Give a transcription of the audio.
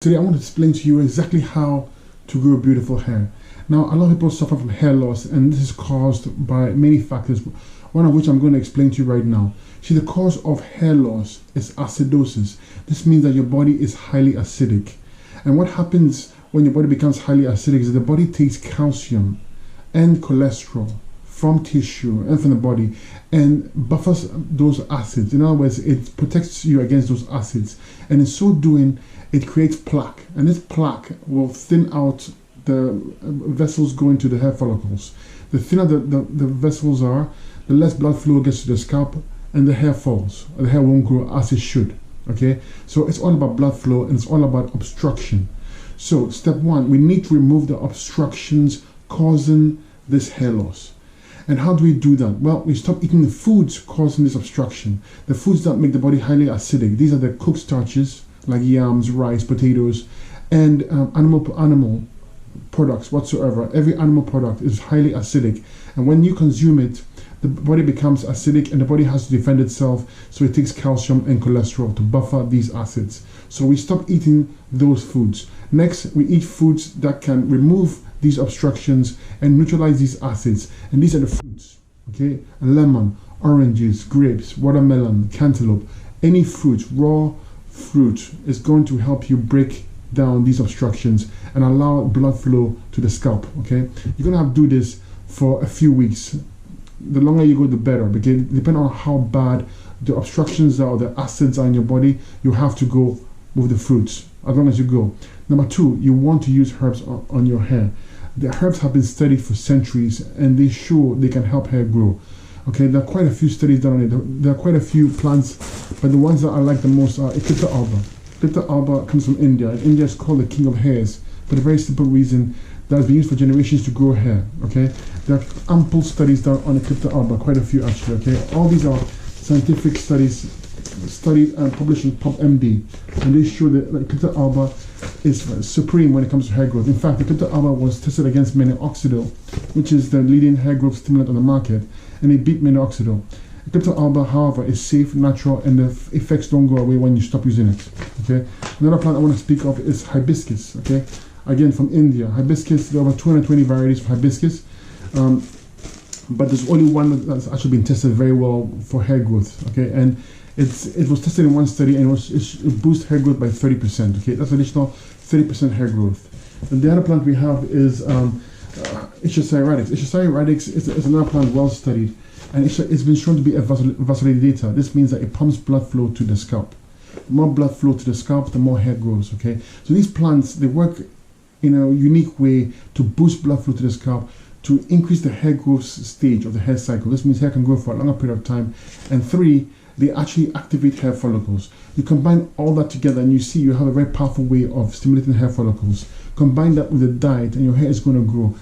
Today I want to explain to you exactly how to grow beautiful hair. Now, a lot of people suffer from hair loss, and this is caused by many factors, one of which I'm going to explain to you right now. See, the cause of hair loss is acidosis. This means that your body is highly acidic. And what happens when your body becomes highly acidic is that the body takes calcium and cholesterol from tissue and from the body and buffers those acids. In other words, it protects you against those acids. And in so doing, it creates plaque, and this plaque will thin out the vessels going to the hair follicles. The thinner the vessels are, the less blood flow gets to the scalp, and the hair falls. The hair won't grow as it should. Okay, so it's all about blood flow, and it's all about obstruction. So step one, we need to remove the obstructions causing this hair loss. And how do we do that? Well, we stop eating the foods causing this obstruction. The foods that make the body highly acidic. These are the cooked starches, like yams, rice, potatoes, and animal products whatsoever. Every animal product is highly acidic, and when you consume it, the body becomes acidic, and the body has to defend itself, so it takes calcium and cholesterol to buffer these acids. So we stop eating those foods. Next, we eat foods that can remove these obstructions and neutralize these acids, and these are the fruits. Okay, a lemon, oranges, grapes, watermelon, cantaloupe, any fruit, raw fruit is going to help you break down these obstructions and allow blood flow to the scalp. Okay, you're gonna have to do this for a few weeks. The longer you go, the better, because depending on how bad the obstructions are or the acids are in your body, you have to go with the fruits as long as you go. Number two, you want to use herbs on your hair. The herbs have been studied for centuries, and they show they can help hair grow. Okay, there are quite a few studies done on it. There are quite a few plants, but the ones that I like the most are Eclipta alba. Eclipta alba comes from India. India is called the king of hairs for the very simple reason that has been used for generations to grow hair. Okay, there are ample studies done on Eclipta alba, quite a few actually. Okay, all these are scientific studies studied and published in PubMD, and they show that Eclipta alba is supreme when it comes to hair growth. In fact, Eclipta alba was tested against minoxidil, which is the leading hair growth stimulant on the market, and it beat minoxidil. Eclipta alba, however, is safe, natural, and the effects don't go away when you stop using it. Okay. Another plant I want to speak of is hibiscus. Okay, again from India. Hibiscus, there are over 220 varieties of hibiscus, but there's only one that's actually been tested very well for hair growth. Okay, and it was tested in one study, and it boosts hair growth by 30%. Okay, that's additional 30% hair growth. And the other plant we have is Ischia radix. Ischia radix is another plant well studied, and it's been shown to be a vasodilator. This means that it pumps blood flow to the scalp. The more blood flow to the scalp, the more hair grows. Okay, so these plants, they work in a unique way to boost blood flow to the scalp, to increase the hair growth stage of the hair cycle. This means hair can grow for a longer period of time. And three, they actually activate hair follicles. You combine all that together, and you see you have a very powerful way of stimulating hair follicles. Combine that with a diet, and your hair is going to grow.